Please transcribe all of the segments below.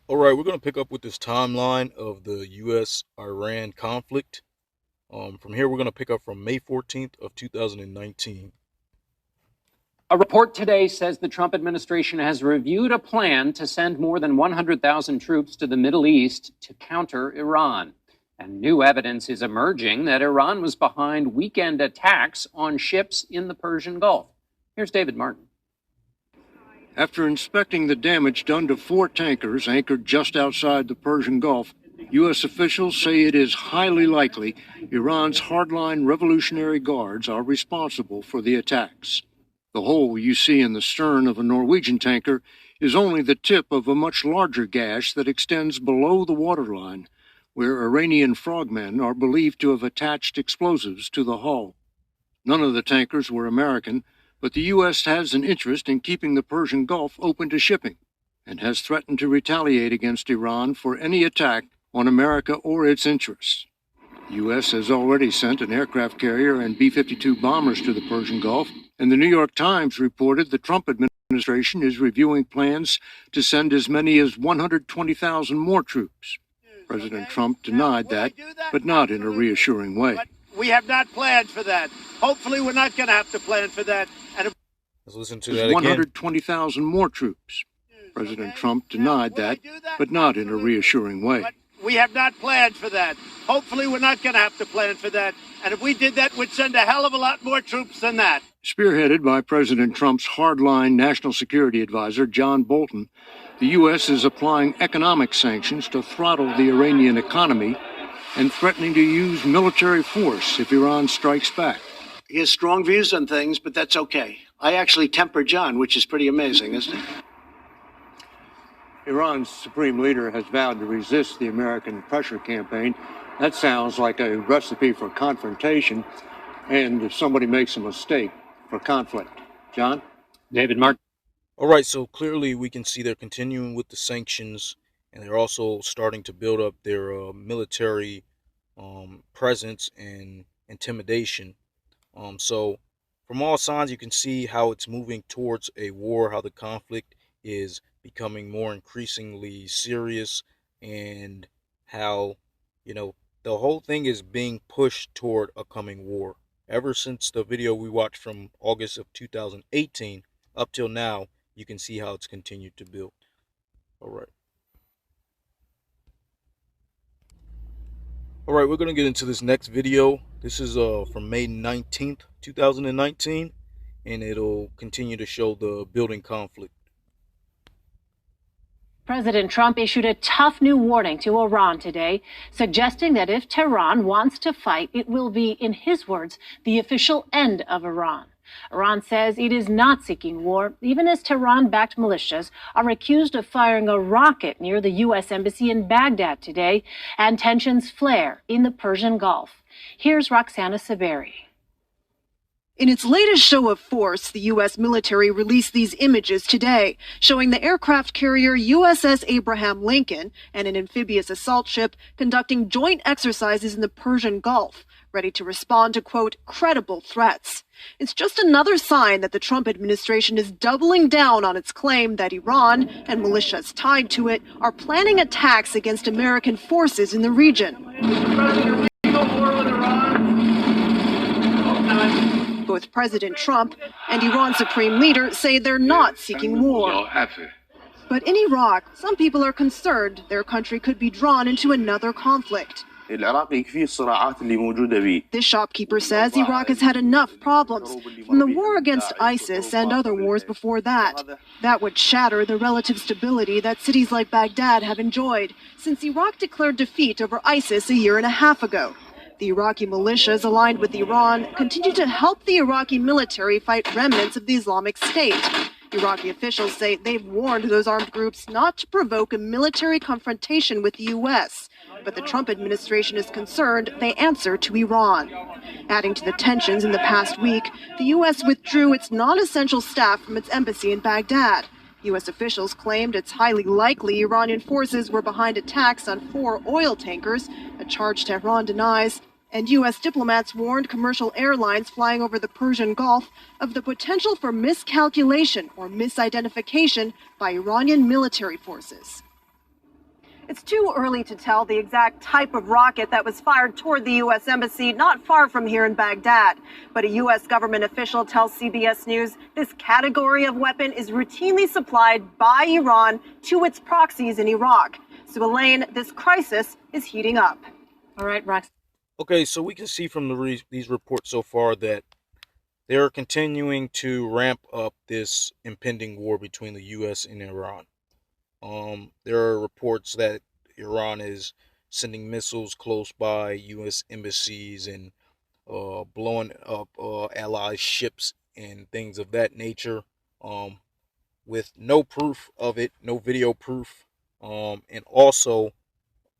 All right, we're going to pick up with this timeline of the U.S.-Iran conflict. From here, we're going to pick up from May 14th of 2019. A report today says the Trump administration has reviewed a plan to send more than 100,000 troops to the Middle East to counter Iran. And new evidence is emerging that Iran was behind weekend attacks on ships in the Persian Gulf. Here's David Martin. After inspecting the damage done to 4 tankers anchored just outside the Persian Gulf, U.S. officials say it is highly likely Iran's hardline Revolutionary Guards are responsible for the attacks. The hole you see in the stern of a Norwegian tanker is only the tip of a much larger gash that extends below the waterline, where Iranian frogmen are believed to have attached explosives to the hull. None of the tankers were American, but the U.S. has an interest in keeping the Persian Gulf open to shipping and has threatened to retaliate against Iran for any attack on America or its interests. The U.S. has already sent an aircraft carrier and B-52 bombers to the Persian Gulf, and the New York Times reported the Trump administration is reviewing plans to send as many as 120,000 more troops. President Trump denied that, but not in a reassuring way. We have not planned for that. Hopefully, we're not going to have to plan for that. Let's listen to that again. 120,000 more troops. President Trump denied that, but not in a reassuring way. We have not planned for that. Hopefully, we're not going to have to plan for that. And if we did that, we'd send a hell of a lot more troops than that. Spearheaded by President Trump's hardline national security advisor, John Bolton, the U.S. is applying economic sanctions to throttle the Iranian economy and threatening to use military force if Iran strikes back. He has strong views on things, but that's okay. I actually temper John, which is pretty amazing, isn't it? Iran's supreme leader has vowed to resist the American pressure campaign. That sounds like a recipe for confrontation, and if somebody makes a mistake, for conflict. John? David Martin. All right, so clearly we can see they're continuing with the sanctions, and they're also starting to build up their military presence and intimidation. So from all signs, you can see how it's moving towards a war, how the conflict is becoming more increasingly serious, and how, the whole thing is being pushed toward a coming war. Ever since the video we watched from August of 2018 up till now, you can see how it's continued to build. All right, we're going to get into this next video. This is from May 19th, 2019, and it'll continue to show the building conflict. President Trump issued a tough new warning to Iran today, suggesting that if Tehran wants to fight, it will be, in his words, the official end of Iran. Iran says it is not seeking war, even as Tehran-backed militias are accused of firing a rocket near the U.S. Embassy in Baghdad today, and tensions flare in the Persian Gulf. Here's Roxana Saberi. In its latest show of force, the U.S. military released these images today, showing the aircraft carrier USS Abraham Lincoln and an amphibious assault ship conducting joint exercises in the Persian Gulf, ready to respond to, quote, credible threats. It's just another sign that the Trump administration is doubling down on its claim that Iran and militias tied to it are planning attacks against American forces in the region. Both President Trump and Iran's supreme leader say they're not seeking war. But in Iraq, some people are concerned their country could be drawn into another conflict. This shopkeeper says Iraq has had enough problems from the war against ISIS and other wars before that. That would shatter the relative stability that cities like Baghdad have enjoyed since Iraq declared defeat over ISIS a year and a half ago. The Iraqi militias aligned with Iran continue to help the Iraqi military fight remnants of the Islamic State. Iraqi officials say they've warned those armed groups not to provoke a military confrontation with the U.S., but the Trump administration is concerned they answer to Iran. Adding to the tensions in the past week, the U.S. withdrew its non-essential staff from its embassy in Baghdad. U.S. officials claimed it's highly likely Iranian forces were behind attacks on 4 oil tankers, a charge Tehran denies, and U.S. diplomats warned commercial airlines flying over the Persian Gulf of the potential for miscalculation or misidentification by Iranian military forces. It's too early to tell the exact type of rocket that was fired toward the U.S. Embassy not far from here in Baghdad. But a U.S. government official tells CBS News this category of weapon is routinely supplied by Iran to its proxies in Iraq. So, Elaine, this crisis is heating up. All right, Rox. Okay, so we can see from these reports so far that they're continuing to ramp up this impending war between the U.S. and Iran. There are reports that Iran is sending missiles close by U.S. embassies and blowing up allied ships and things of that nature, with no proof of it, no video proof, and also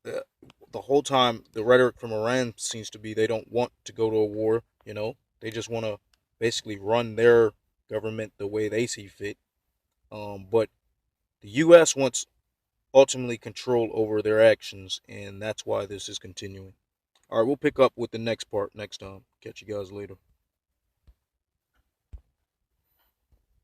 the whole time the rhetoric from Iran seems to be they don't want to go to a war. They just want to basically run their government the way they see fit. But the U.S. wants ultimately control over their actions, and that's why this is continuing. All right, we'll pick up with the next part next time. Catch you guys later.